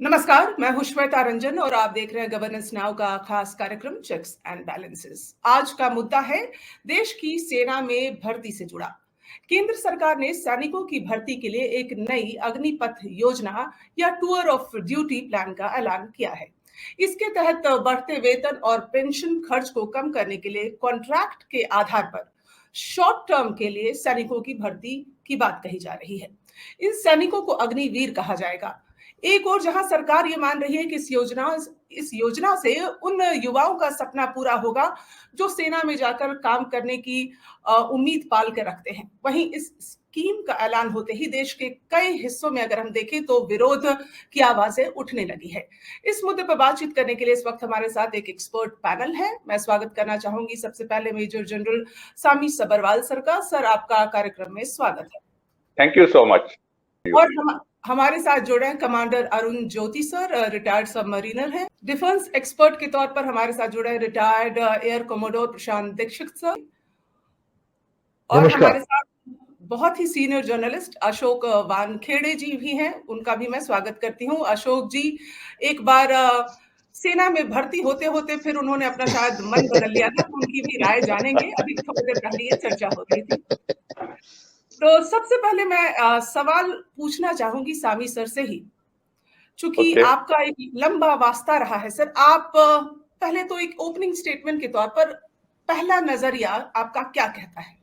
नमस्कार, मैं हूं श्वेता रंजन और आप देख रहे हैं गवर्नेंस नाउ का खास कार्यक्रम चेक्स एंड बैलेंसेस। आज का मुद्दा है देश की सेना में भर्ती से जुड़ा। केंद्र सरकार ने सैनिकों की भर्ती के लिए एक नई अग्निपथ योजना या टूर ऑफ ड्यूटी प्लान का ऐलान किया है। इसके तहत बढ़ते वेतन और पेंशन खर्च को कम करने के लिए कॉन्ट्रैक्ट के आधार पर शॉर्ट टर्म के लिए सैनिकों की भर्ती की बात कही जा रही है। इन सैनिकों को अग्निवीर कहा जाएगा। एक और जहां सरकार ये मान रही है कि इस योजना से उन युवाओं का सपना पूरा होगा जो सेना में जाकर काम करने की उम्मीद पाल के रखते हैं, वहीं इस स्कीम का ऐलान होते ही देश के कई हिस्सों में अगर हम देखें तो विरोध की आवाजें उठने लगी है। इस मुद्दे पर बातचीत करने के लिए इस वक्त हमारे साथ एक एक्सपर्ट पैनल है। मैं स्वागत करना चाहूंगी सबसे पहले मेजर जनरल सामी सबरवाल सर का। सर, आपका कार्यक्रम में स्वागत है। Thank you so much. और हमारे साथ जुड़े हैं कमांडर अरुण ज्योति सर, रिटायर्ड सबमरीनर हैं। डिफेंस एक्सपर्ट के तौर पर हमारे साथ जुड़े हैं रिटायर्ड एयर कमोडोर प्रशांत दीक्षित सर। और हमारे साथ बहुत ही सीनियर जर्नलिस्ट अशोक वानखेड़े जी भी हैं, उनका भी मैं स्वागत करती हूँ। अशोक जी एक बार सेना में भर्ती होते होते फिर उन्होंने अपना शायद मन बदल लिया था, तो उनकी भी राय जानेंगे। अभी थोड़ी देर पहले ये चर्चा हो रही थी। तो सबसे पहले मैं सवाल पूछना चाहूंगी सामी सर से ही, चूंकि आपका एक लंबा वास्ता रहा है सर। आप पहले तो एक ओपनिंग स्टेटमेंट के तौर पर पहला नजरिया आपका क्या कहता है?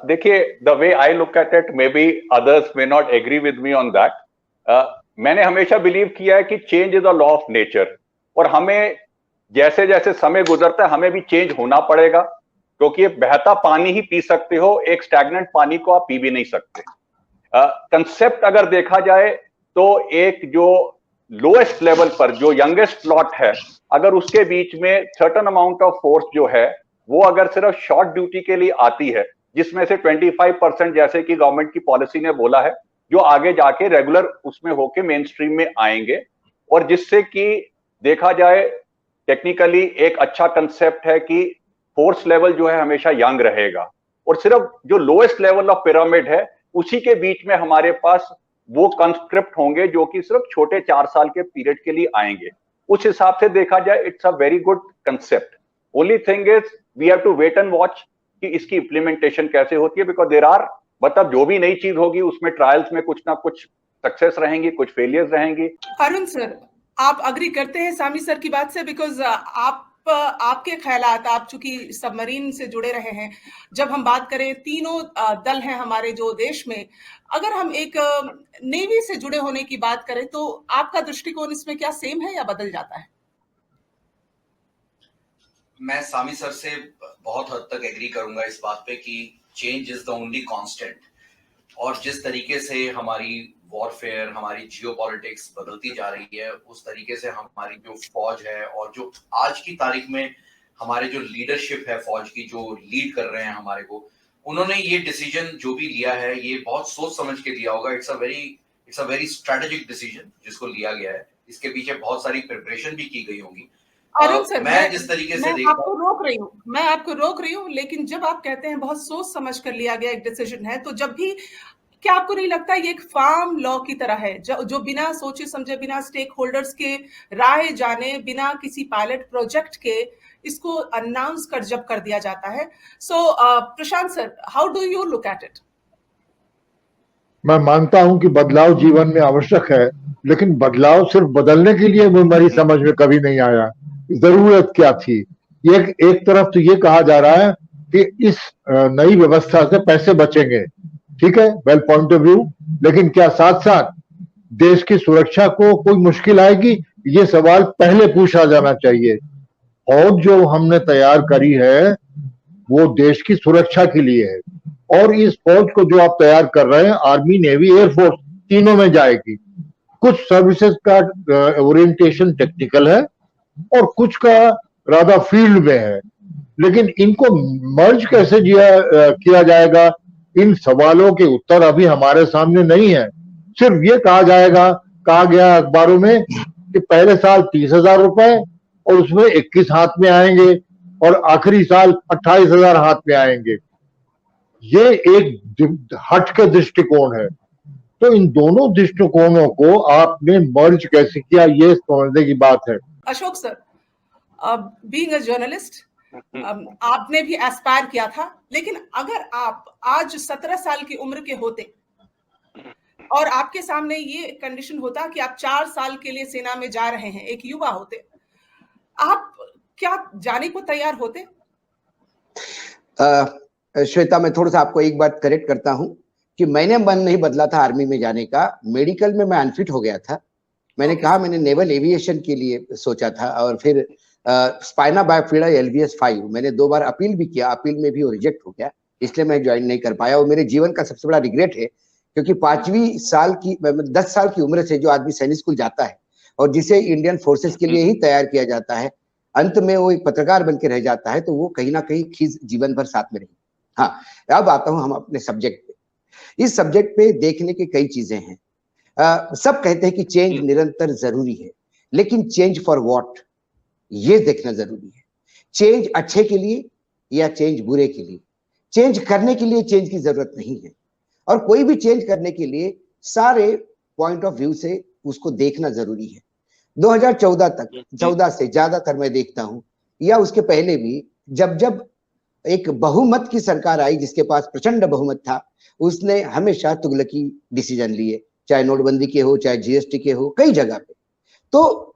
देखिए, the way I look at it, may be others may not agree with me on that. मैंने हमेशा बिलीव किया है कि change is a law of nature, और हमें जैसे जैसे समय गुजरता है हमें भी चेंज होना पड़ेगा, क्योंकि बहता पानी ही पी सकते हो, एक स्टैग्नेंट पानी को आप पी भी नहीं सकते। कंसेप्ट अगर देखा जाए तो एक जो लोएस्ट लेवल पर जो यंगेस्ट लॉट है, अगर उसके बीच में सर्टेन अमाउंट ऑफ फोर्स जो है वो अगर सिर्फ शॉर्ट ड्यूटी के लिए आती है, जिसमें से 25% जैसे कि गवर्नमेंट की पॉलिसी ने बोला है, जो आगे जाके रेगुलर उसमें होके मेन स्ट्रीम में आएंगे, और जिससे कि देखा जाए टेक्निकली एक अच्छा कंसेप्ट है कि फोर्स लेवल जो है हमेशा यंग रहेगा, और सिर्फ जो लोएस्ट लेवल ऑफ पिरामिड है उसी के बीच में हमारे पास वो कंस्क्रिप्ट होंगे जो कि सिर्फ छोटे 4 साल के पीरियड के लिए आएंगे। उस हिसाब से देखा जाए it's a very good concept. Only thing is we have to wait and watch कि इसकी इंप्लीमेंटेशन कैसे होती है, बिकॉज देयर आर, मतलब जो भी नई चीज होगी उसमें ट्रायल्स में कुछ ना कुछ सक्सेस रहेंगी, कुछ फेलियर्स रहेंगी। अरुण सर, आप अग्री करते हैं सामी सर की बात से? बिकॉज आपके ख्यालात, आप चूंकि सबमरीन से जुड़े रहे हैं, जब हम बात करें तीनों दल हैं हमारे जो देश में, अगर हम एक नेवी से जुड़े होने की बात करें तो आपका दृष्टिकोण इसमें क्या सेम है या बदल जाता है? मैं सामी सर से बहुत हद तक एग्री करूंगा इस बात पे कि change is the only constant, और जिस तरीके से हमारी वॉरफेयर, हमारी जियोपॉलिटिक्स बदलती जा रही है, उस तरीके से हमारी जो फौज है और जो आज की तारीख में हमारे जो लीडरशिप है फौज की, जो लीड कर रहे हैं हमारे को, उन्होंने ये डिसीजन जो भी लिया है ये बहुत सोच समझ के लिया होगा। It's a very strategic decision जिसको लिया गया है। इसके पीछे बहुत सारी प्रिपरेशन भी की गई होगी। अरुण सर, मैं जिस तरीके से मैं आपको रोक रही हूँ, लेकिन जब आप कहते हैं बहुत सोच समझ कर लिया गया एक डिसीजन है, तो जब भी, क्या आपको नहीं लगता ये एक फार्म लॉ की तरह है जो बिना सोचे समझे, बिना स्टेक होल्डर्स के राय जाने, बिना किसी पायलट प्रोजेक्ट के इसको अनाउंस कर जब कर दिया जाता है? So Prashant sir, how do you look at it? मैं मानता हूं कि बदलाव जीवन में आवश्यक है, लेकिन बदलाव सिर्फ बदलने के लिए मेरी समझ में कभी नहीं आया। जरूरत क्या थी? एक तरफ तो ये कहा जा रहा है कि इस नई व्यवस्था से पैसे बचेंगे, ठीक है, वेल पॉइंट ऑफ व्यू, लेकिन क्या साथ साथ देश की सुरक्षा को कोई मुश्किल आएगी? ये सवाल पहले पूछा जाना चाहिए। फौज जो हमने तैयार करी है वो देश की सुरक्षा के लिए है, और इस फौज को जो आप तैयार कर रहे हैं, आर्मी, नेवी, एयरफोर्स, तीनों में जाएगी। कुछ सर्विसेज का ओरिएंटेशन टेक्निकल है और कुछ का राधा फील्ड में है, लेकिन इनको मर्ज कैसे किया जाएगा, इन सवालों के उत्तर अभी हमारे सामने नहीं है। सिर्फ ये कहा गया अखबारों में कि पहले साल 30,000 रुपए और उसमें 21 हाथ में आएंगे और आखिरी साल 28,000 हाथ में आएंगे। ये एक हट के दृष्टिकोण है। तो इन दोनों दृष्टिकोणों को आपने मर्ज कैसे किया, ये समझने की बात है। Ashok sir, being a journalist, आपने भी एस्पायर किया था, लेकिन अगर आप आज 17 साल की उम्र के होते और आपके सामने ये कंडीशन होता कि आप 4 साल के लिए सेना में जा रहे हैं, एक युवा होते, आप क्या जाने को तैयार होते? श्वेता, मैं थोड़ा सा आपको एक बात करेक्ट करता हूं कि मैंने मन नहीं बदला था आर्मी में जाने का। मेडिकल में मैं अनफिट हो गया था। मैंने कहा मैंने नेवल एविएशन के लिए सोचा था, और फिर स्पाइना बायोफ्लूइड LVS 5 मैंने 2 बार अपील भी किया, अपील में भी वो रिजेक्ट हो गया, इसलिए मैं ज्वाइन नहीं कर पाया। और मेरे जीवन का सबसे बड़ा रिग्रेट है, क्योंकि 10 साल की उम्र से जो आदमी सैनिक स्कूल जाता है और जिसे इंडियन फोर्सेस के लिए ही तैयार किया जाता है, अंत में वो एक पत्रकार बन के रह जाता है, तो वो कहीं ना कहीं खींच जीवन भर साथ में रही। हाँ, अब आता हूं हम अपने सब्जेक्ट पे। इस सब्जेक्ट पे देखने की कई चीजें हैं। सब कहते हैं कि चेंज निरंतर जरूरी है, लेकिन चेंज फॉर व्हाट, ये देखना जरूरी है। चेंज अच्छे के लिए या चेंज बुरे के लिए? चेंज करने के लिए चेंज की जरूरत नहीं है, और कोई भी चेंज करने के लिए सारे पॉइंट ऑफ व्यू से उसको देखना जरूरी है। 2014 तक, 14 से ज्यादातर मैं देखता हूं, या उसके पहले भी, जब एक बहुमत की सरकार आई जिसके पास प्रचंड बहुमत था, उसने हमेशा तुगलकी डिसीजन लिए, चाहे नोटबंदी के हो, चाहे GST के हो, कई जगह पे। तो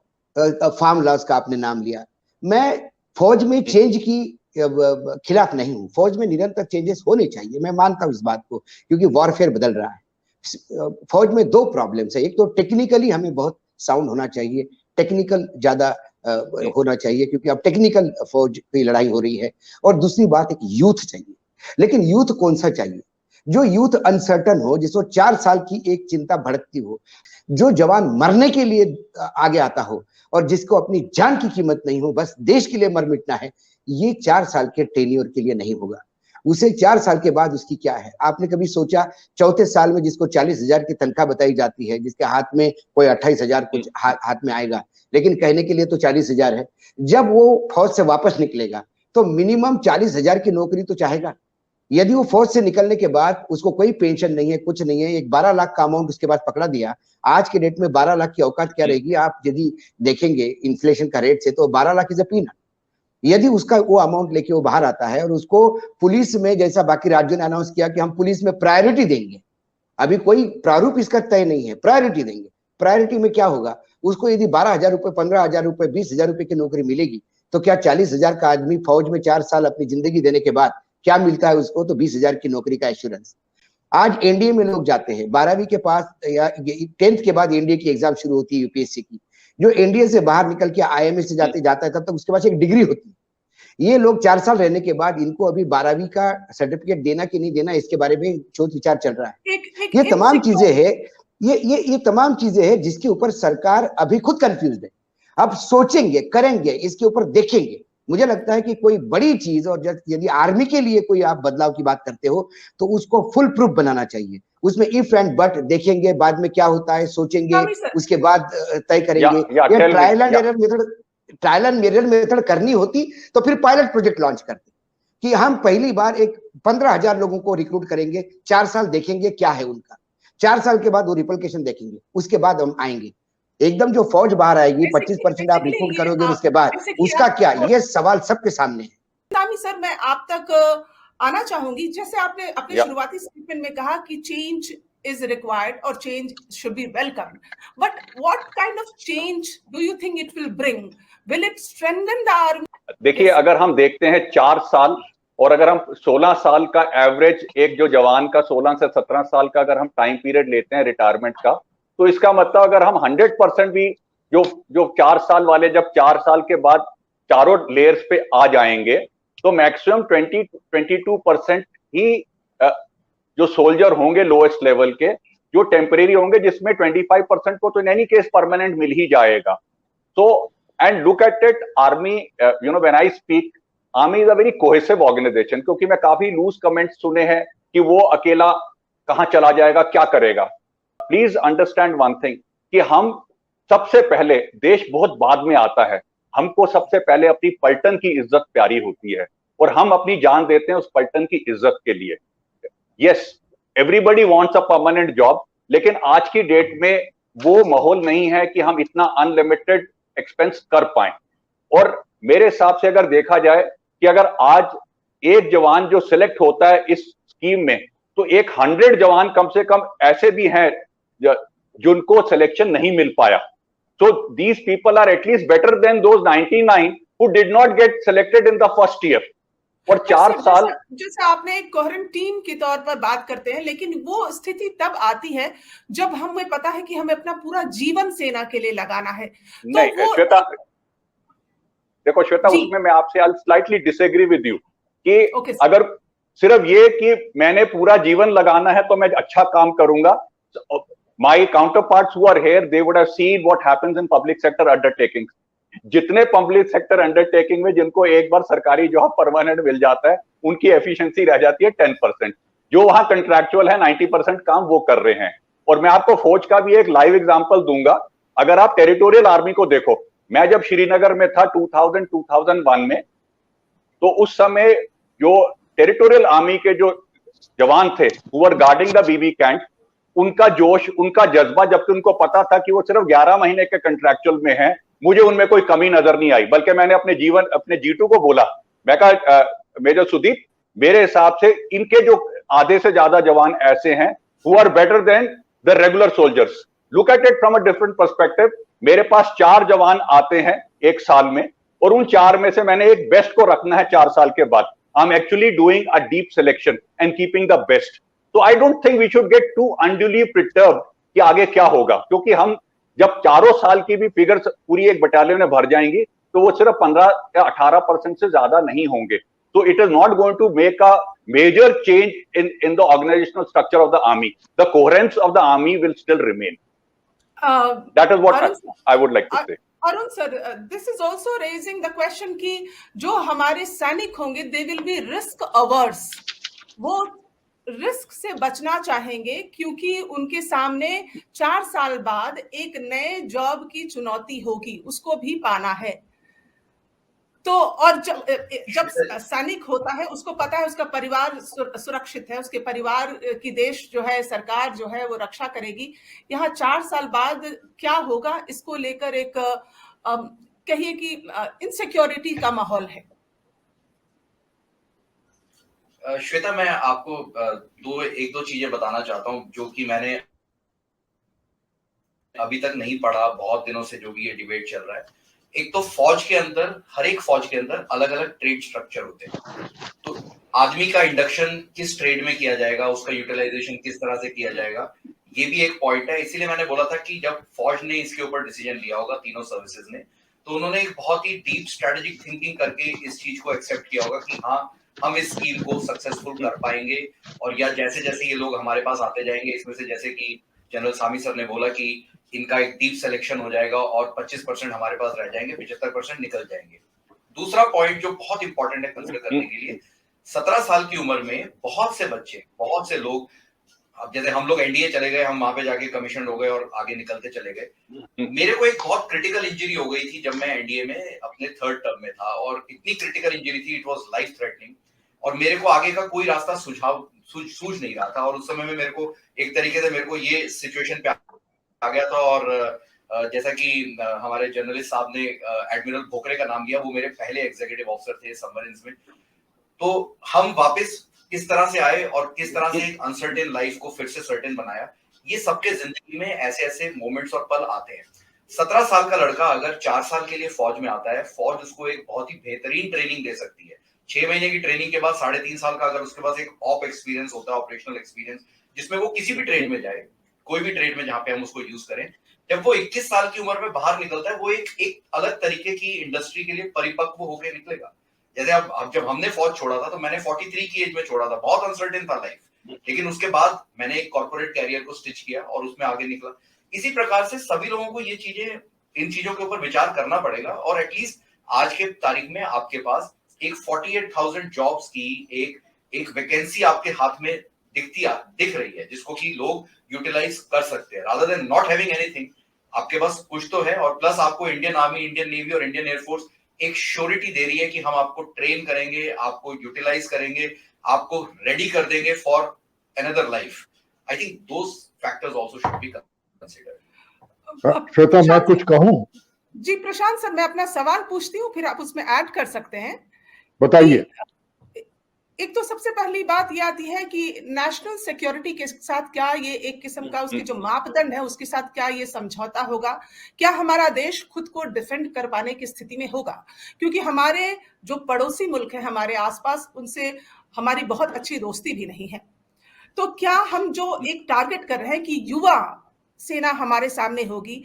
फार्म लॉस का आपने नाम लिया। मैं फौज में चेंज की खिलाफ नहीं हूं, फौज में निरंतर चेंजेस होने चाहिए, मैं मानता हूं इस बात को, क्योंकि वॉरफेयर बदल रहा है। फौज में 2 प्रॉब्लम्स है, एक तो टेक्निकली हमें बहुत साउंड होना चाहिए, टेक्निकल ज्यादा होना चाहिए, क्योंकि अब टेक्निकल फौज की लड़ाई हो रही है। और दूसरी बात, एक यूथ चाहिए, लेकिन यूथ कौन सा चाहिए? जो यूथ अनसर्टन हो, जिसको 4 साल की एक चिंता भड़कती हो, जो जवान मरने के लिए आगे आता हो और जिसको अपनी जान की कीमत नहीं हो, बस देश के लिए मर मिटना है। ये 4 साल के टेन्योर के लिए नहीं होगा। उसे 4 साल के बाद उसकी क्या है? आपने कभी सोचा, चौथे साल में जिसको 40,000 की तनख्वाह बताई जाती है, जिसके हाथ में कोई 28,000 कुछ हाथ में आएगा, लेकिन कहने के लिए तो 40,000 है, जब वो फौज से वापस निकलेगा तो मिनिमम 40,000 की नौकरी तो चाहेगा। यदि वो फौज से निकलने के बाद उसको कोई पेंशन नहीं है, कुछ नहीं है, एक 12 लाख का अमाउंट उसके पास पकड़ा दिया, आज के डेट में 12 लाख की औकात क्या रहेगी? आप यदि देखेंगे इन्फ्लेशन का रेट से, तो 12 लाख इज अ पीनट। यदि उसका वो अमाउंट लेके वो बाहर आता है और उसको पुलिस में, जैसा बाकी राज्यों ने अनाउंस किया कि हम पुलिस में प्रायोरिटी देंगे, अभी कोई प्रारूप इसका तय नहीं है, प्रायोरिटी देंगे। प्रायोरिटी में क्या होगा? उसको यदि 12,000 रुपए, 15,000 रुपए, 20,000 रुपए की नौकरी मिलेगी, तो क्या 40,000 का आदमी फौज में 4 साल अपनी जिंदगी देने के बाद क्या मिलता है उसको? तो 20,000 की नौकरी का एश्योरेंस। आज एनडीए में लोग जाते हैं, 12वीं के पास या 10th के बाद एनडीए की एग्जाम शुरू होती है, यूपीएससी की। जो एनडीए से बाहर निकल के आईएमए से जाता है, तब तक उसके पास एक डिग्री होती है। ये लोग 4 साल रहने के बाद इनको अभी 12वीं का सर्टिफिकेट देना कि नहीं देना, इसके बारे में सोच विचार चल रहा है। ये तमाम चीजें है, ये तमाम चीजें हैं जिसके ऊपर सरकार अभी खुद कंफ्यूज है। अब सोचेंगे, करेंगे, इसके ऊपर देखेंगे। मुझे लगता है कि कोई बड़ी चीज, और यदि आर्मी के लिए कोई आप बदलाव की बात करते हो, तो उसको फुल प्रूफ बनाना चाहिए। उसमें इफ एंड बट देखेंगे, बाद में क्या होता है सोचेंगे, उसके बाद तय करेंगे। ये ट्रायल एंड एरर मेथड करनी होती तो फिर पायलट प्रोजेक्ट लॉन्च करते, कि हम पहली बार एक 15,000 लोगों को रिक्रूट करेंगे, 4 साल देखेंगे क्या है उनका, 4 साल के बाद वो रिप्लिकेशन देखेंगे, उसके बाद हम आएंगे। एकदम जो फौज बाहर आएगी, 25% आप रिक्रूट करोगे, उसके बाद उसका क्या? ये सवाल सबके सामने है। तामी सर, मैं आप तक आना चाहूंगी। जैसे आपने अपने शुरुआती स्टेटमेंट में कहा कि change is required or change should be welcomed, but what kind of change do you think it will bring? Will it strengthen the army? देखिए, अगर हम देखते हैं 4 साल, और अगर हम 16 साल का एवरेज, एक जो जवान का 16 से 17 साल का अगर हम टाइम पीरियड लेते हैं रिटायरमेंट का, तो इसका मतलब अगर हम 100% भी जो 4 साल वाले जब 4 साल के बाद चारों लेयर्स पे आ जाएंगे, तो मैक्सिमम 22% ही जो सोल्जर होंगे लोएस्ट लेवल के, जो टेम्परेरी होंगे, जिसमें 25% को तो इन एनी केस परमानेंट मिल ही जाएगा। तो and look at it, army, when I speak, army is a very cohesive organization, क्योंकि मैं काफी लूज कमेंट्स सुने हैं कि वो अकेला कहां चला जाएगा, क्या करेगा। प्लीज अंडरस्टैंड वन थिंग, कि हम सबसे पहले, देश बहुत बाद में आता है, हमको सबसे पहले अपनी पलटन की इज्जत प्यारी होती है, और हम अपनी जान देते हैं उस पलटन की इज्जत के लिए। Yes, everybody wants a permanent job, लेकिन आज की डेट में वो माहौल नहीं है कि हम इतना अनलिमिटेड एक्सपेंस कर पाए। और मेरे हिसाब से अगर देखा जाए कि अगर आज एक जवान जो सिलेक्ट होता है इस स्कीम में, तो एक 100 जवान कम से कम ऐसे भी हैं जिनको सिलेक्शन नहीं मिल पाया। So these people are at least better than those 99 who did not get selected in the first year. और 4 साल जैसे आपने एक क्वारंटीन के तौर पर बात करते हैं, लेकिन वो स्थिति तब आती है जब हमें पता है कि हमें अपना पूरा जीवन सेना के लिए लगाना है। तो नहीं वो श्वेता, देखो श्वेता, उसमें मैं आपसे आई स्लाइटली डिसएग्री विद यू कि अगर सिर्फ ये कि मैंने पूरा जीवन लगाना है तो मैं अच्छा काम करूंगा। My counterparts who are here, they would have seen what happens in public sector undertakings. जितने पब्लिक सेक्टर अंडरटेकिंग में जिनको एक बार सरकारी जॉब परमानेंट मिल जाता है, उनकी एफिशिएंसी रह जाती है 10%। जो वहां कंट्रैक्चुअल है 90% काम वो कर रहे हैं। और मैं आपको फौज का भी एक लाइव एग्जांपल दूंगा। अगर आप टेरिटोरियल आर्मी को देखो, मैं जब श्रीनगर में था 2001 में, तो उस समय जो टेरिटोरियल आर्मी के जो जवान थे who were guarding the BB camp, उनका जोश, उनका जज्बा, जबकि उनको पता था कि वो सिर्फ 11 महीने के कंट्रैक्चुअल में है, मुझे उनमें कोई कमी नजर नहीं आई। बल्कि मैंने अपने जीटू को बोला, मैं कहा मेजर सुदीप, मेरे हिसाब से इनके जो आधे से ज्यादा जवान ऐसे हैं who are better than the regular soldiers. Look at it from a different perspective. मेरे पास 4 जवान आते हैं एक साल में, और उन 4 में से मैंने एक बेस्ट को रखना है 4 साल के बाद। I'm actually doing a deep selection and keeping the best. So I don't think we should get too unduly perturbed कि आगे क्या होगा, क्योंकि हम जब 4 साल की भी फिगर पूरी एक बटालियन में भर जाएंगी तो वो सिर्फ 15 या 18% से ज्यादा नहीं होंगे। So it is not going to make a major change in the organizational structure of the army. The coherence of the army will still remain. That is what I would like to say. Arun sir, this is also raising the question कि जो हमारे सैनिक होंगे, they will be risk averse. वो risk से बचना चाहेंगे क्योंकि उनके सामने 4 साल बाद एक नए जॉब की चुनौती होगी, उसको भी पाना है। तो और जब सैनिक होता है, उसको पता है उसका परिवार सुरक्षित है, उसके परिवार की देश जो है, सरकार जो है वो रक्षा करेगी। यहाँ 4 साल बाद क्या होगा, इसको लेकर एक कहिए कि इनसिक्योरिटी का माहौल है। श्वेता, मैं आपको एक दो चीजें बताना चाहता हूं जो कि मैंने अभी तक नहीं पढ़ा, बहुत दिनों से जो भी ये डिबेट चल रहा है। एक तो फौज के अंदर, हर एक फौज के अंदर अलग अलग ट्रेड स्ट्रक्चर होते हैं। तो आदमी का इंडक्शन किस ट्रेड में किया जाएगा, उसका यूटिलाइजेशन किस तरह से किया जाएगा, ये भी एक पॉइंट है। इसीलिए मैंने बोला था कि जब फौज ने इसके ऊपर डिसीजन लिया होगा, तीनों सर्विसेज ने, तो उन्होंने एक बहुत ही डीप स्ट्रेटेजिक थिंकिंग करके इस चीज को एक्सेप्ट किया होगा कि हाँ, हम इस स्कीम को सक्सेसफुल कर पाएंगे। और या जैसे जैसे ये लोग हमारे पास आते जाएंगे, इसमें से जैसे कि जनरल सामी सर ने बोला कि इनका एक डीप सिलेक्शन हो जाएगा और 25% हमारे पास रह जाएंगे, 75% निकल जाएंगे। दूसरा पॉइंट जो बहुत इंपॉर्टेंट है कंसिडर करने के लिए, 17 साल की उम्र में बहुत से बच्चे, बहुत से लोग, अब जैसे हम लोग एनडीए चले गए, हम वहां पे जाके कमीशन हो गए और आगे निकलते चले गए। मेरे को एक बहुत क्रिटिकल इंजरी हो गई थी जब मैं एनडीए में अपने 3rd टर्म में था, और इतनी क्रिटिकल इंजरी थी, इट वाज लाइफ थ्रेटनिंग, और मेरे को आगे का कोई रास्ता सूझ नहीं रहा था। और उस समय में मेरे को एक तरीके से मेरे को ये सिचुएशन पे आ गया था। और जैसा कि हमारे जर्नलिस्ट साहब ने एडमिरल भोकरे का नाम लिया, वो मेरे पहले एग्जीक्यूटिव ऑफिसर थे सबमरीन्स में। तो हम वापस किस तरह से आए और किस तरह से एक अनसर्टेन लाइफ को फिर से सर्टेन बनाया, ये सबके जिंदगी में ऐसे ऐसे मोमेंट्स और पल आते हैं। 17 साल का लड़का अगर 4 साल के लिए फौज में आता है, फौज उसको एक बहुत ही बेहतरीन ट्रेनिंग दे सकती है। 6 महीने की ट्रेनिंग के बाद 3.5 साल का अगर उसके पास एक ऑप एक्सपीरियंस होता है, ऑपरेशनल एक्सपीरियंस, जिसमें वो किसी भी ट्रेड में जाए, कोई भी ट्रेड में जहां पे हम उसको यूज करें, जब वो 21 साल की उम्र में बाहर निकलता है, वो एक अलग तरीके की इंडस्ट्री के लिए परिपक्व होकर निकलेगा। जैसे अब जब हमने फौज छोड़ा था तो मैंने 43 की एज में छोड़ा था, बहुत अनसर्टेन था लाइफ, लेकिन उसके बाद मैंने एक कॉर्पोरेट कैरियर को स्टिच किया और उसमें आगे निकला। इसी प्रकार से सभी लोगों को ये चीजें, इन चीजों के ऊपर विचार करना पड़ेगा। और एटलीस्ट आज के तारीख में आपके पास एक 48,000 जॉब्स की एक वैकेंसी आपके हाथ में दिख रही है, जिसको कि लोग यूटिलाइज कर सकते हैं। Rather than not having anything, आपके पास कुछ तो है, और प्लस आपको इंडियन आर्मी, इंडियन नेवी और इंडियन एयरफोर्स एक श्योरिटी दे रही है कि हम आपको ट्रेन करेंगे, आपको यूटिलाइज करेंगे, आपको रेडी कर देंगे for another life. I think those factors also should be considered. Shweta, मैं कुछ कहूं? जी प्रशांत सर, मैं अपना सवाल पूछती हूँ, फिर आप उसमें ऐड कर सकते हैं। बताइए। एक तो सबसे पहली बात ये आती है कि नेशनल सिक्योरिटी के साथ क्या ये एक किस्म का उसके जो मापदंड है उसके साथ क्या ये समझौता होगा? क्या हमारा देश खुद को डिफेंड कर पाने की स्थिति में होगा? क्योंकि हमारे जो पड़ोसी मुल्क हैं हमारे आसपास, उनसे हमारी बहुत अच्छी दोस्ती भी नहीं है। तो क्या हम जो एक टारगेट कर रहे हैं कि युवा सेना हमारे सामने होगी,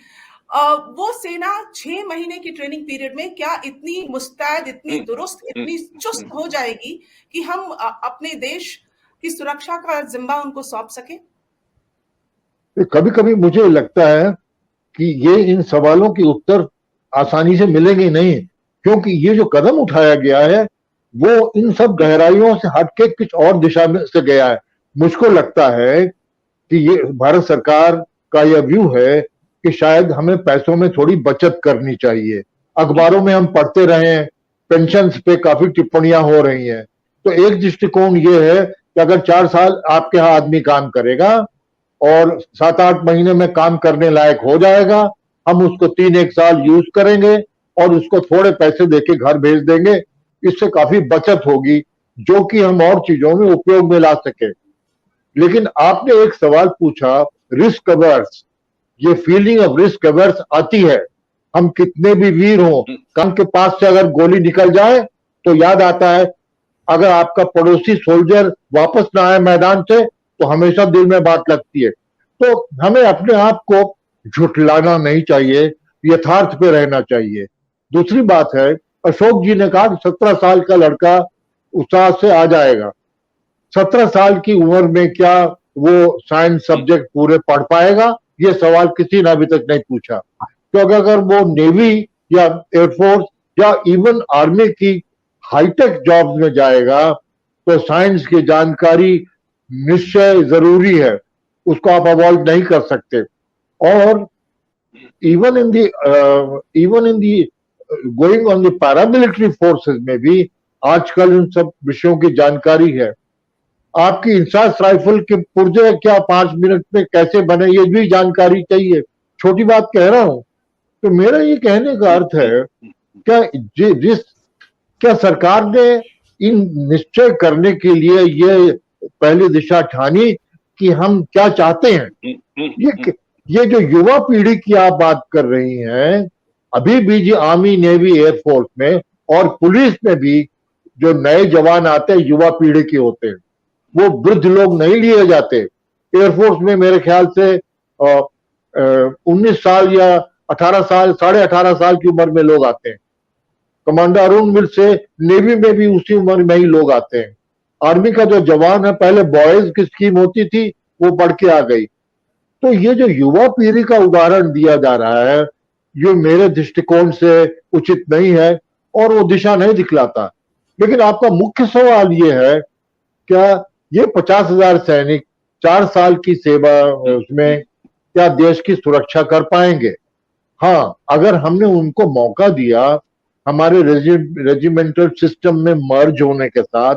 वो सेना 6 महीने की ट्रेनिंग पीरियड में क्या इतनी मुस्तैद, इतनी दुरुस्त, इतनी चुस्त हो जाएगी कि हम अपने देश की सुरक्षा का जिम्मा उनको सौंप सके? कभी कभी मुझे लगता है कि ये इन सवालों के उत्तर आसानी से मिलेंगे नहीं, क्योंकि ये जो कदम उठाया गया है वो इन सब गहराइयों से हटके कुछ और दिशा में से गया है। मुझको लगता है कि ये भारत सरकार का यह व्यू है कि शायद हमें पैसों में थोड़ी बचत करनी चाहिए। अखबारों में हम पढ़ते रहे हैं, पेंशन पे काफी टिप्पणियां हो रही हैं। तो एक दृष्टिकोण ये है कि अगर 4 साल आपके यहाँ आदमी काम करेगा और 7-8 महीने में काम करने लायक हो जाएगा, हम उसको 3-1 साल यूज करेंगे और उसको थोड़े पैसे देके घर भेज देंगे। इससे काफी बचत होगी जो कि हम और चीजों में उपयोग में ला सके। लेकिन आपने एक सवाल पूछा, रिस्क अवर्स, ये फीलिंग ऑफ रिस्क अवर्स आती है। हम कितने भी वीर हों, कान के पास से अगर गोली निकल जाए तो याद आता है, अगर आपका पड़ोसी सोल्जर वापस ना आए मैदान से तो हमेशा दिल में बात लगती है। तो हमें अपने आप को झुठलाना नहीं चाहिए, यथार्थ पे रहना चाहिए। दूसरी बात है, अशोक जी ने कहा कि 17 साल का लड़का उत्साह से आ जाएगा। 17 साल की उम्र में क्या वो साइंस सब्जेक्ट पूरे पढ़ पाएगा? ये सवाल किसी ने अभी तक नहीं पूछा। तो अगर वो नेवी या एयरफोर्स या इवन आर्मी की हाईटेक जॉब्स में जाएगा तो साइंस की जानकारी निश्चय जरूरी है, उसको आप अवॉइड नहीं कर सकते। और even in the going on the paramilitary forces में भी आजकल इन सब विषयों की जानकारी है। आपकी इंसास राइफल के पुर्जे क्या 5 मिनट में कैसे बने, ये भी जानकारी चाहिए। छोटी बात कह रहा हूं। तो मेरा ये कहने का अर्थ है, क्या सरकार ने इन निश्चय करने के लिए ये पहली दिशा ठानी कि हम क्या चाहते हैं? ये जो युवा पीढ़ी की आप बात कर रही हैं, अभी भी जी आर्मी, नेवी, एयरफोर्स में और पुलिस में भी जो नए जवान आते हैं युवा पीढ़ी के होते हैं, वो वृद्ध लोग नहीं लिए जाते। एयरफोर्स में मेरे ख्याल से 19 साल या 18 साल, 18.5 साल की उम्र में लोग आते हैं। कमांडर अरुण मिल से नेवी में भी उसी उम्र में ही लोग आते हैं। आर्मी का जो जवान है, पहले बॉयज की स्कीम होती थी, वो बढ़ के आ गई। तो ये जो युवा पीढ़ी का उदाहरण दिया जा रहा है, ये मेरे दृष्टिकोण से उचित नहीं है और वो दिशा नहीं दिखलाता। लेकिन आपका मुख्य सवाल ये है, क्या ये 50,000 सैनिक 4 साल की सेवा उसमें क्या देश की सुरक्षा कर पाएंगे? हाँ, अगर हमने उनको मौका दिया हमारे रेजिमेंटल सिस्टम में मर्ज होने के साथ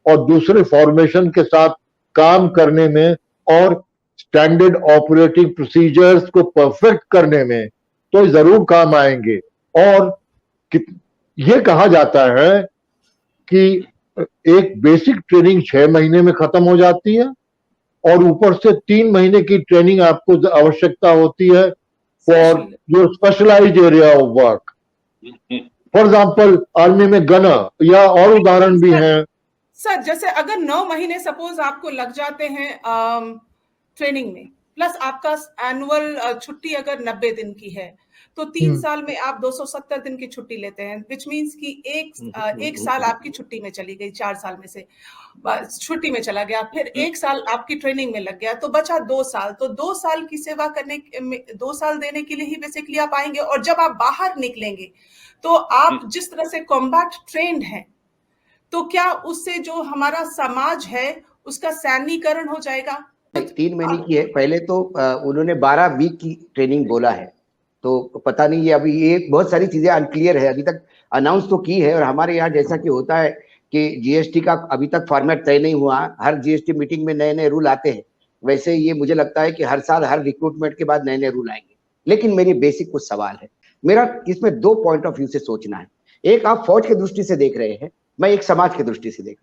और दूसरे फॉर्मेशन के साथ काम करने में और स्टैंडर्ड ऑपरेटिंग प्रोसीजर्स को परफेक्ट करने में, तो जरूर काम आएंगे। और ये कहा जाता है कि एक बेसिक ट्रेनिंग 6 महीने में खत्म हो जाती है और ऊपर से 3 महीने की ट्रेनिंग आपको आवश्यकता होती है for your specialized area of work. For example army में गनर या और उदाहरण भी हैं। सर, जैसे अगर 9 महीने सपोज आपको लग जाते हैं ट्रेनिंग में, प्लस आपका एनुअल छुट्टी अगर 90 दिन की है, तो 3 साल में आप 270 दिन की छुट्टी लेते हैं, विच मीन्स कि एक साल आपकी छुट्टी में चली गई, 4 साल में से छुट्टी में चला गया, फिर 1 साल आपकी ट्रेनिंग में लग गया, तो बचा 2 साल। तो 2 साल की सेवा करने में 2 साल देने के लिए ही बेसिकली आप आएंगे। और जब आप बाहर निकलेंगे तो आप जिस तरह से कॉम्बैट ट्रेंड हैं, तो क्या उससे जो हमारा समाज है उसका सैन्यीकरण हो जाएगा? 3 महीने की है। पहले तो उन्होंने 12 वीक की ट्रेनिंग बोला है, तो पता नहीं ये अभी ये बहुत सारी चीजें अनक्लियर है। अभी तक अनाउंस तो की है और हमारे यहाँ जैसा कि होता है कि जीएसटी का अभी तक फॉर्मेट तय नहीं हुआ। हर जीएसटी मीटिंग में नए नए रूल आते हैं, वैसे ये मुझे लगता है कि हर साल हर रिक्रूटमेंट के बाद नए नए रूल आएंगे। लेकिन मेरी बेसिक कुछ सवाल है, मेरा इसमें दो पॉइंट ऑफ व्यू से सोचना है। एक आप फौज की दृष्टि से देख रहे हैं, मैं एक समाज की दृष्टि से देख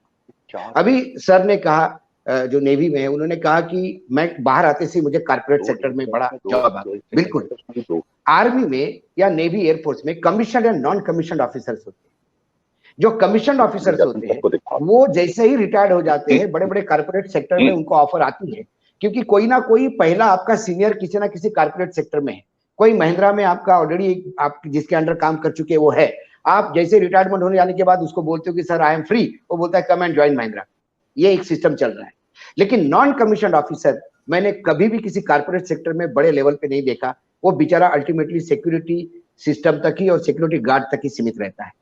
रहा हूं। अभी सर ने कहा, जो नेवी में है, उन्होंने कहा कि मैं बाहर आते से मुझे कॉर्पोरेट सेक्टर में बड़ा जॉब आ गया। बिल्कुल, आर्मी में या नेवी एयरफोर्स में कमीशन या नॉन कमीशन ऑफिसर्स होते हैं। जो कमीशन ऑफिसर्स होते हैं वो जैसे ही रिटायर्ड हो जाते हैं, बड़े बड़े कॉर्पोरेट सेक्टर में उनको ऑफर आती है, क्योंकि कोई ना कोई पहला आपका सीनियर किसी ना किसी कॉर्पोरेट सेक्टर में है। कोई महिंद्रा में आपका ऑलरेडी आप जिसके अंडर काम कर चुके वो है, आप जैसे रिटायरमेंट होने जाने के बाद उसको बोलते हो कि सर आई एम फ्री, वो बोलता है कम एंड ज्वाइन महिंद्रा। ये एक सिस्टम चल रहा है। लेकिन नॉन कमीशन ऑफिसर मैंने कभी भी किसी कॉर्पोरेट सेक्टर में बड़े लेवल पे नहीं देखा। वो बेचारा अल्टीमेटली सिक्योरिटी सिस्टम तक ही और सिक्योरिटी गार्ड तक ही सीमित रहता है।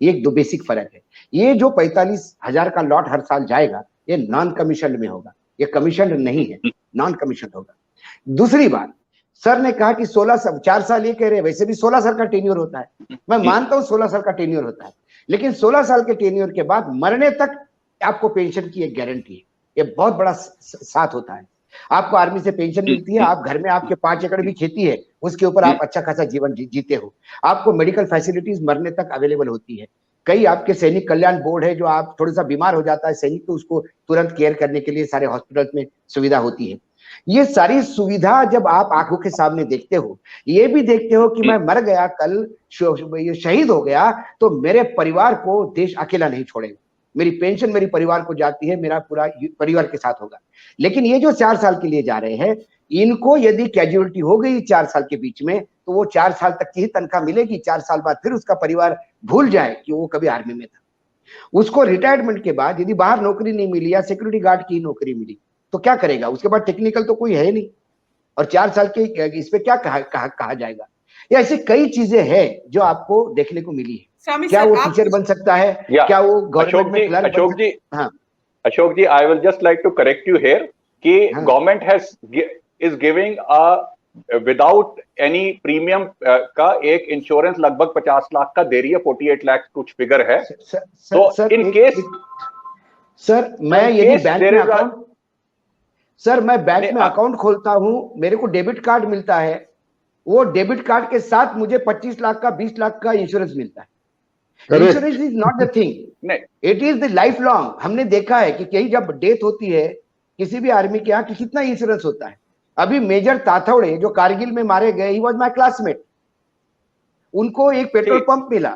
ये एक दो बेसिक फर्क है। ये जो 45,000 का लॉट हर साल जाएगा, ये नॉन कमीशन में होगा, ये कमीशन नहीं है, नॉन कमीशन होगा। दूसरी बात, सर ने कहा कि 16 साल 4 साल, ये कह रहे हैं वैसे भी 16 साल का टेन्योर होता है। मैं मानता हूं 16 साल का टेन्योर होता है, लेकिन 16 साल के टेन्योर के बाद मरने तक आपको पेंशन की एक गारंटी है। ये बहुत बड़ा साथ होता है। आपको आर्मी से पेंशन मिलती है, आप घर में आपके 5 एकड़ भी खेती है, उसके ऊपर आप अच्छा खासा जीवन जीते हो। आपको मेडिकल फैसिलिटीज मरने तक अवेलेबल होती है। कई आपके सैनिक कल्याण बोर्ड है, जो आप थोड़ा सा बीमार हो जाता है सैनिक, तो उसको तुरंत केयर करने के लिए सारे हॉस्पिटल्स में सुविधा होती है। ये सारी सुविधा जब आप आंखों के सामने देखते हो, ये भी देखते हो कि मैं मर गया, कल शहीद हो गया, तो मेरे परिवार को देश अकेला नहीं छोड़ेगा। मेरी पेंशन मेरी परिवार को जाती है, मेरा पूरा परिवार के साथ होगा। लेकिन ये जो 4 साल के लिए जा रहे हैं, इनको यदि कैजुअलिटी हो गई 4 साल के बीच में, तो वो 4 साल तक की ही तनख्वाह मिलेगी। 4 साल बाद फिर उसका परिवार भूल जाए कि वो कभी आर्मी में था। उसको रिटायरमेंट के बाद यदि बाहर नौकरी नहीं मिली या सिक्योरिटी गार्ड की नौकरी मिली, तो क्या करेगा? उसके बाद टेक्निकल तो कोई है नहीं, और 4 साल के इस पे क्या कहा जाएगा? ये ऐसी कई चीजें हैं जो आपको देखने को मिली है। क्या वो टीचर बन सकता है? क्या वो गवर्नमेंट में क्लर्क बन सकता है? हाँ Ashok ji, I will just like to correct you here कि government is giving without any premium का एक इंश्योरेंस लगभग 50 लाख का दे रही है, 48 लाख कुछ फिगर है। तो इन केस सर मैं यदि बैंक में अकाउंट मैं बैंक में अकाउंट खोलता हूं, मेरे को डेबिट कार्ड मिलता है, वो डेबिट कार्ड के साथ मुझे 25 लाख का 20 लाख का इंश्योरेंस मिलता है। Insurance is not the thing, it is the life long. हमने देखा है कि कहीं जब डेथ होती है किसी भी आर्मी के यहाँ, कि कितना इंश्योरेंस होता है। अभी मेजर ताथौड़े जो कारगिल में मारे गए, ही वाज माय क्लासमेट, उनको एक पेट्रोल पंप मिला,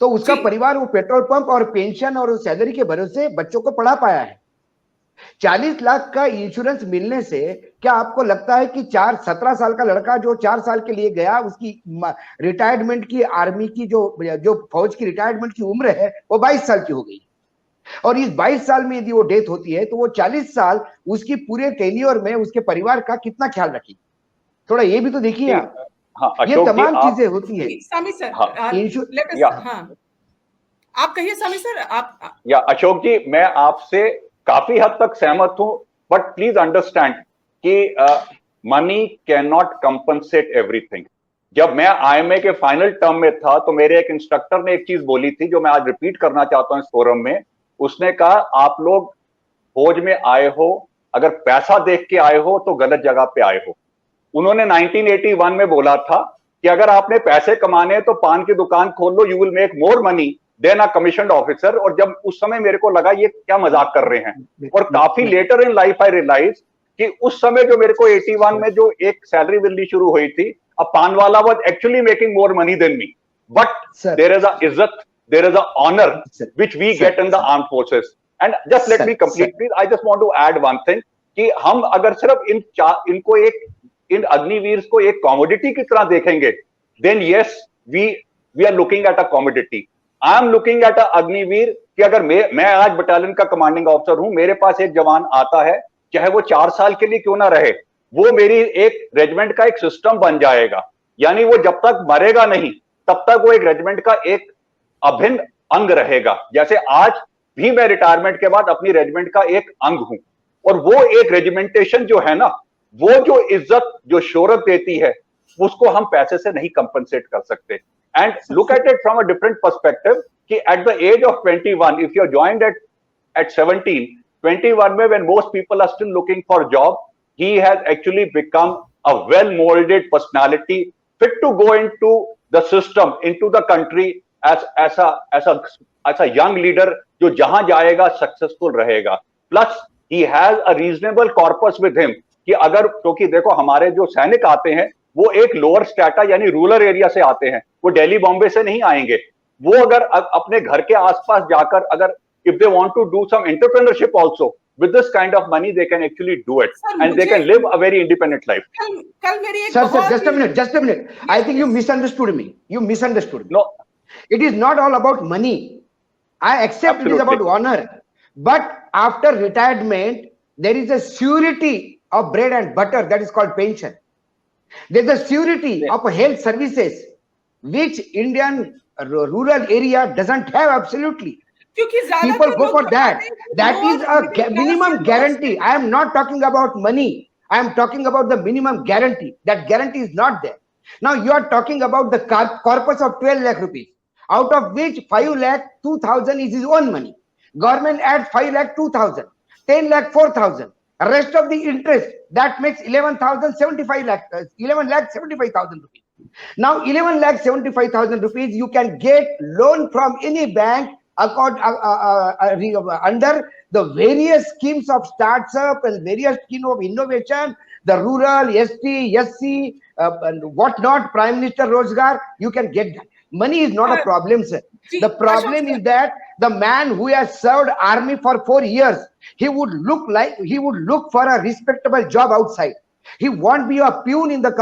तो उसका परिवार वो पेट्रोल पंप और पेंशन और सैलरी के भरोसे बच्चों को पढ़ा पाया है। 40 लाख का इंश्योरेंस मिलने से क्या आपको लगता है कि 17 साल का लड़का जो 4 साल के लिए गया, उसकी रिटायरमेंट की आर्मी की जो फौज की रिटायरमेंट की उम्र है वो 22 साल की हो गई, और इस 22 साल में यदि वो डेथ होती है तो वो 40 साल उसकी पूरे टेन्योर में उसके परिवार का कितना ख्याल रखेगी? थोड़ा ये भी तो देखिए आप। हाँ, ये तमाम चीजें होती है। सामी सर, आप कहिए सामी सर। आप या अशोक जी, मैं आपसे काफी हद तक सहमत हूं, बट प्लीज अंडरस्टैंड कि money can not compensate everything. जब मैं आईएमए के फाइनल टर्म में था, तो मेरे एक इंस्ट्रक्टर ने एक चीज बोली थी जो मैं आज रिपीट करना चाहता हूं इस फोरम में। उसने कहा, आप लोग फौज में आए हो, अगर पैसा देख के आए हो तो गलत जगह पे आए हो। उन्होंने 1981 में बोला था कि अगर आपने पैसे कमाने तो पान की दुकान खोल लो, you will make more money than a commissioned officer. और जब उस समय मेरे को लगा ये क्या मजाक कर रहे हैं, और काफी later in life I realize कि उस समय जो मेरे को 81 में जो एक सैलरी मिलनी शुरू हुई थी, अ पान वाला was actually making more money than me, but there is a इज्जत, there is a honour which we get in the armed forces. And just let me complete please, I just want to add one thing कि हम अगर सिर्फ इनको इन अग्निवीर को एक commodity की तरह देखेंगे, then yes we are looking at a commodity. I am looking at a Agniveer कि अगर मैं आज बटालियन का कमांडिंग ऑफिसर हूं, मेरे पास एक जवान आता है, चाहे वो 4 साल के लिए क्यों ना रहे, वो मेरी एक रेजिमेंट का एक सिस्टम बन जाएगा। यानी वो जब तक मरेगा नहीं तब तक वो एक रेजिमेंट का एक अभिन्न अंग रहेगा। जैसे आज भी मैं रिटायरमेंट के बाद अपनी रेजिमेंट का एक अंग हूं, और वो एक रेजिमेंटेशन जो है ना, वो जो इज्जत जो शोहरत देती है, उसको हम पैसे से नहीं कंपनसेट कर सकते। And look at it from a different perspective कि at the age of 21, if you're joined at 17, 21 में when most people are still looking for job, he has actually become a well-molded personality, fit to go into the system, into the country as a young leader जो जहां जाएगा successful रहेगा. Plus he has a reasonable corpus with him कि अगर, क्योंकि देखो हमारे जो सैनिक आते हैं वो एक लोअर स्ट्रेटा यानी रूरल एरिया से आते हैं, वो दिल्ली बॉम्बे से नहीं आएंगे. वो अगर अपने घर के आसपास जाकर अगर if they want to do some entrepreneurship also with this kind of money they can actually do it and they can live a very independent life. कल मेरी एक Sir, बहुत just a minute. I think you misunderstood me. You misunderstood me. No, It is not all about money. I accept it is about honor. But after retirement, there is a surety of bread and butter that is called pension. There is a surety of health services which Indian rural area doesn't have absolutely. क्योंकि People go for that. That is a minimum guarantee. I am not talking about money. I am talking about the minimum guarantee. That guarantee is not there. Now you are talking about the corpus of 12 lakh rupees, out of which 5 lakh 2,000 is his own money. Government adds 5 lakh 2,000, 10 lakh 4,000. Rest of the interest that makes 11 lakh 75,000 rupees. Now 11 lakh 75,000 rupees you can get loan from any bank under the various schemes of startup and various schemes of innovation, the rural, ST, SC, and whatnot, Prime Minister Rozgar, you can get that. Money is not a problem, sir. The problem is that the man who has served army for 4 years, he would look for a respectable job outside. He won't be a peon in the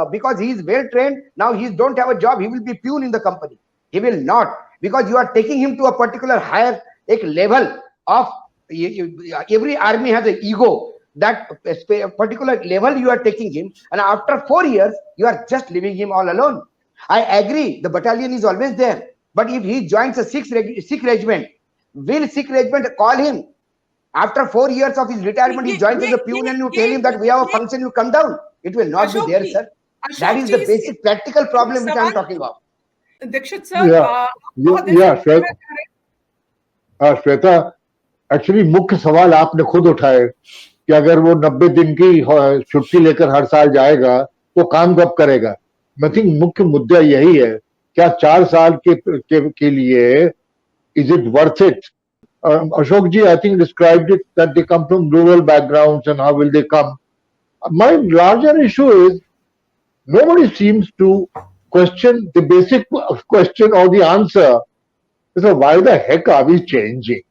because he is well trained. Now he don't have a job. He will be peon in the company. He will not, because you are taking him to a particular higher level of every army has an ego. That particular level you are taking him, and after 4 years you are just leaving him all alone. I agree, the battalion is always there, but if he joins a Sikh regiment, will Sikh regiment call him? After 4 years of his retirement, he joins as a peon and you tell him that we have a function, you come down. It will not be there, sir. That is the basic practical problem which I am talking about. Dikshit sir, Shweta, actually मुख्य सवाल आपने खुद उठाए कि अगर वो 90 दिन की छुट्टी लेकर हर साल जाएगा तो काम कब करेगा. मैं थिंक मुख्य मुद्दा यही है, क्या 4 साल के लिए is it worth it. Ashok ji, I think, described it that they come from rural backgrounds and how will they come. My larger issue is nobody seems to question the basic question or the answer. So why the heck are we changing?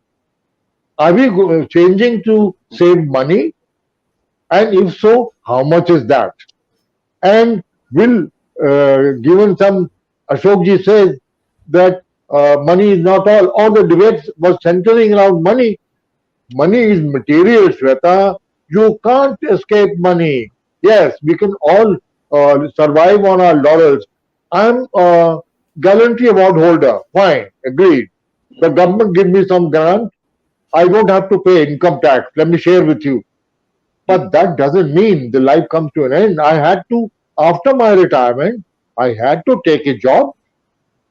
Are we changing to save money? And if so, how much is that? And will, given some, Ashok ji says that money is not all the debates was centering around money. Money is material, Shweta. You can't escape money. Yes, we can all survive on our laurels. I'm a gallantry award holder. Fine, agreed. The government give me some grant. I don't have to pay income tax. Let me share with you. But that doesn't mean the life comes to an end. I had to, after my retirement, I had to take a job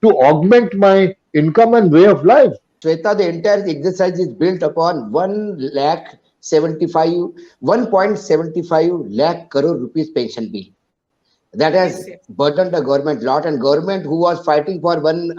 to augment my income and way of life. Shweta, the entire exercise is built upon 1.75 lakh crore rupees pension bill. That has burdened the government lot, and government who was fighting for one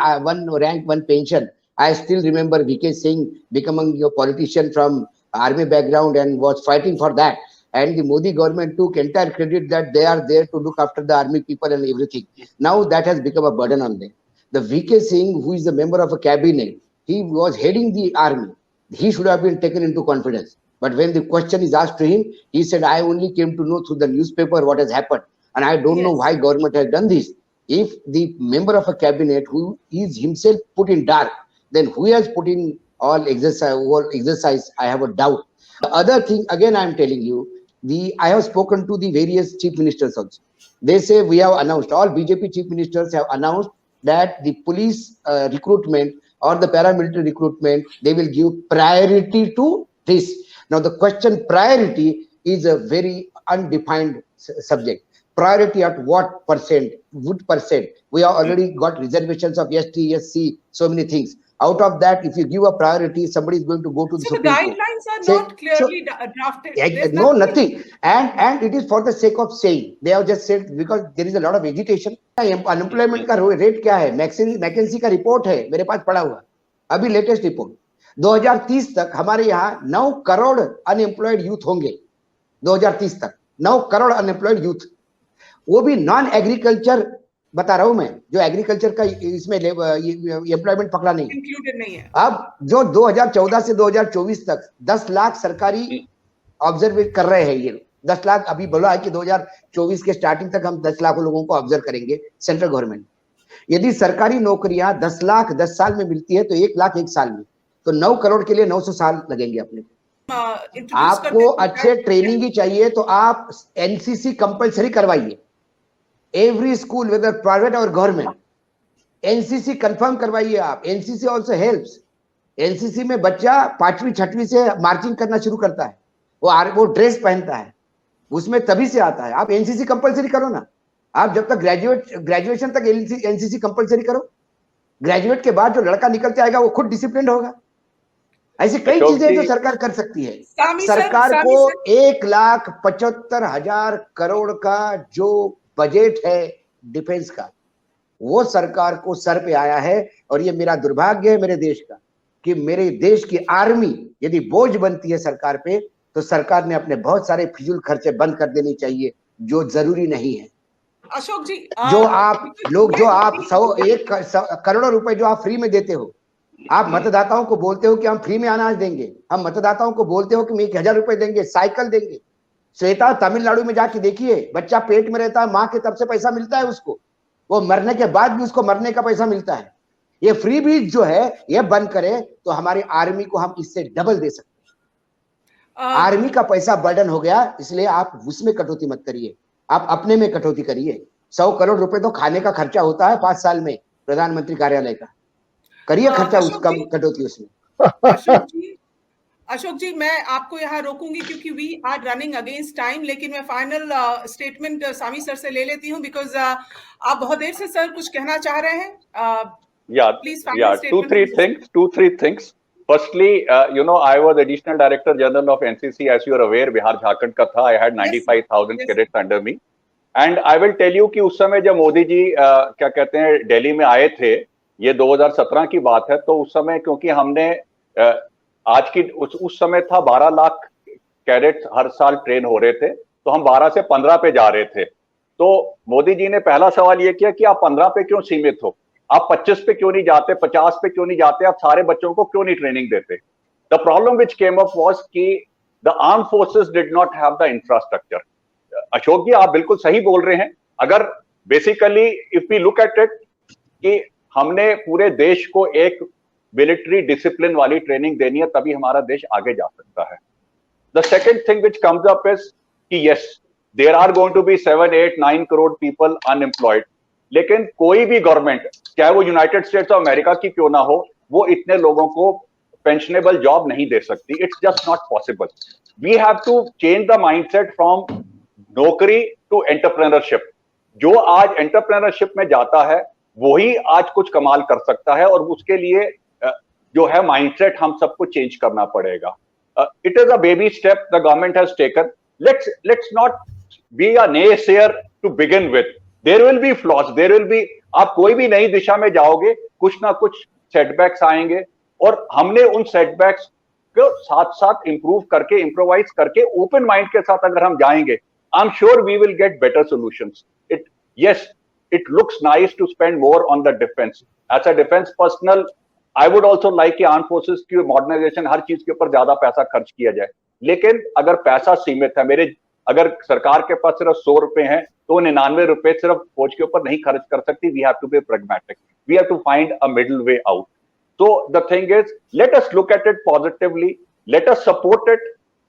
rank, one pension. I still remember VK Singh becoming a politician from army background and was fighting for that. And the Modi government took entire credit that they are there to look after the army people and everything. Now that has become a burden on them. The VK Singh, who is a member of a cabinet, he was heading the army. He should have been taken into confidence. But when the question is asked to him, he said, I only came to know through the newspaper what has happened. And I don't know why government has done this. If the member of a cabinet who is himself put in dark, then who has put in all exercise, I have a doubt. The other thing, again, I am telling you, I have spoken to the various chief ministers also. They say we have announced, all BJP chief ministers have announced that the police recruitment or the paramilitary recruitment, they will give priority to this. Now, the question priority is a very undefined subject. Priority at what percent? What percent? We have already got reservations of ST, SC, so many things. Out of that, if you give a priority, somebody is going to go to the So the Supreme Court. guidelines are Say- not clearly drafted. There's No, nothing. And it is for the sake of saying. They have just said because there is a lot of agitation. Unemployment का rate क्या है? McKinsey का report है मेरे पास पड़ा हुआ, अभी latest report. 2030 तक हमारे यहाँ 9 करोड़ अनएम्प्लॉयड यूथ होंगे। 2030 तक 9 करोड़ अनएम्प्लॉयड यूथ, वो भी नॉन एग्रीकल्चर बता रहा हूं मैं, जो एग्रीकल्चर का इसमें एम्प्लॉयमेंट पकड़ा नहीं इंक्लूडेड नहीं है। अब जो 2014 से 2024 तक 10 लाख सरकारी ऑब्जर्व कर रहे हैं, ये 10 लाख अभी बोला है कि 2024 के स्टार्टिंग तक हम 10 लाख लोगों को ऑब्जर्व करेंगे सेंट्रल गवर्नमेंट। यदि सरकारी नौकरियां 10 लाख 10 साल में मिलती है तो 1 लाख 1 साल में, तो 9 करोड़ के लिए 900 साल लगेंगे अपने। आपको अच्छे ट्रेनिंग ही चाहिए तो आप एनसीसी कंपलसरी करवाइए। एवरी स्कूल वेदर प्राइवेट और गवर्नमेंट, एनसीसी कंफर्म करवाइए आप। NCC also helps. एनसीसी में बच्चा 5वीं 6वीं से मार्चिंग करना शुरू करता है, वो ड्रेस पहनता है, उसमें तभी से आता है। आप एनसीसी कंपलसरी करो ना। आप जब तक ग्रेजुएशन तक एनसीसी कंपलसरी करो, ग्रेजुएट के बाद जो लड़का निकल के आएगा वो खुद डिसिप्लिन होगा। ऐसी कई चीजें जो सरकार कर सकती है। सरकार को 1,75,000 करोड़ का जो बजट है डिफेंस का, वो सरकार को सर पे आया है। और ये मेरा दुर्भाग्य है मेरे देश का कि मेरे देश की आर्मी यदि बोझ बनती है सरकार पे, तो सरकार ने अपने बहुत सारे फिजूल खर्चे बंद कर देने चाहिए जो जरूरी नहीं है। अशोक जी, जो आप लोग जो आप 1 करोड़ रुपए जो आप फ्री में देते हो, आप मतदाताओं को बोलते हो कि हम फ्री में अनाज देंगे, हम मतदाताओं को बोलते हो कि हम 1,000 रुपए देंगे, साइकिल देंगे। श्वेता, तमिलनाडु में जाके देखिए, बच्चा पेट में रहता है, माँ के तरफ से पैसा मिलता है उसको, वो मरने के बाद भी उसको मरने का पैसा मिलता है। ये फ्री बीज जो है ये बंद करे तो हमारी आर्मी को हम इससे डबल दे सकते हैं। आर्मी का पैसा बर्डन हो गया, इसलिए आप उसमें कटौती मत करिए, आप अपने में कटौती करिए। 100 करोड़ रुपए तो खाने का खर्चा होता है 5 साल में प्रधानमंत्री कार्यालय का, करिए खर्चा उसका, कटौती उसमें। अशोक जी, मैं आपको यहाँ रोकूंगी क्योंकि we are running against time, लेकिन मैं फाइनल स्टेटमेंट सामी सर से ले लेती हूँ बिकॉज आप बहुत देर से सर कुछ कहना चाह रहे हैं। Two, three things. Firstly, I was additional director general of NCC, as you are aware, Bihar Jharkhand का था. I had 95,000 cadets under me. And I will tell you कि उस समय जब मोदी जी क्या कहते हैं दिल्ली में आए थे, ये 2017 की बात है, तो उस समय क्योंकि हमने आज की उस समय था 12 लाख कैडेट्स हर साल ट्रेन हो रहे थे, तो हम 12 से 15 पे जा रहे थे। तो मोदी जी ने पहला सवाल ये किया कि आप 15 पे क्यों सीमित हो, आप 25 पे क्यों नहीं जाते, 50 पे क्यों नहीं जाते, आप सारे बच्चों को क्यों नहीं ट्रेनिंग देते। The problem which came up was कि the arm forces did not have the infrastructure. Ashok ji, आप बिल्कुल सही बोल रहे हैं। अगर basically if we look at it कि हमने पूरे देश को एक मिलिट्री डिसिप्लिन वाली ट्रेनिंग देनी है, तभी हमारा देश आगे जा सकता है। The second thing which comes up is कि yes, there are going to be 7, 8, 9 crore people unemployed, लेकिन कोई भी गवर्नमेंट, चाहे वो यूनाइटेड स्टेट्स ऑफ अमेरिका की क्यों ना हो, वो इतने लोगों को पेंशनेबल जॉब नहीं दे सकती। It's just not possible. We have to change the mindset from नौकरी टू एंटरप्रेन्योरशिप। जो आज एंटरप्रेन्योरशिप में जाता है वही आज कुछ कमाल कर सकता है, और उसके लिए जो है माइंडसेट हम सबको चेंज करना पड़ेगा। It is a baby step the government has taken. Let's not be a naysayer to begin with. There will be flaws, there will be, आप कोई भी नई दिशा में जाओगे कुछ ना कुछ सेटबैक्स आएंगे, और हमने उन सेटबैक्स को साथ साथ इंप्रूव करके, इंप्रोवाइज करके, ओपन माइंड के साथ अगर हम जाएंगे, I am sure we will get better solutions. It looks nice to spend more on the defense. As a defense personnel, I would also like कि आर्म फोर्सेस की modernisation, हर चीज के ऊपर ज्यादा पैसा खर्च किया जाए, लेकिन अगर पैसा सीमित है, अगर सरकार के पास सिर्फ 100 रुपए हैं तो 99 रुपए सिर्फ फौज के ऊपर नहीं खर्च कर सकती। We have to be pragmatic. We have to find a middle way out. So the thing is, let us look at it positively, let us support it,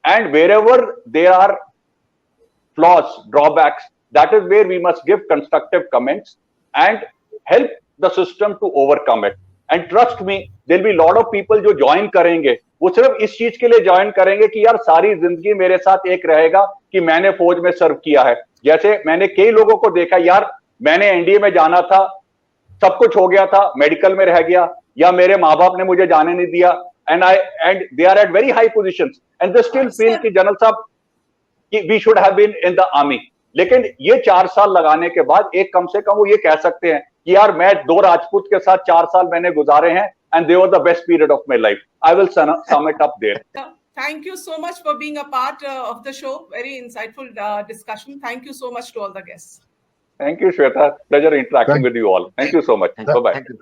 and wherever there are flaws, drawbacks, that is where we must give constructive comments and help the system to overcome it. And trust me, there'll be a lot of people जो join करेंगे, वो सिर्फ इस चीज के लिए join करेंगे कि यार सारी जिंदगी मेरे साथ एक रहेगा कि मैंने फौज में सर्व किया है। जैसे मैंने कई लोगों को देखा, यार मैंने एनडीए में जाना था, सब कुछ हो गया था, मेडिकल में रह गया, या मेरे माँ बाप ने मुझे जाने नहीं दिया, and they are at very high positions and they still feel कि जनरल साहब कि we should have been in the army. लेकिन ये 4 साल लगाने के बाद एक कम से कम वो ये कह सकते हैं कि यार मैं 2 राजपूत के साथ 4 साल मैंने गुजारे हैं and they were the best period of my life. I will sum it up there. Thank you so much for being a part of the show. Very insightful discussion. Thank you so much to all the guests. Thank you, Shweta. Pleasure interacting with you all. Thank you so much. Bye bye.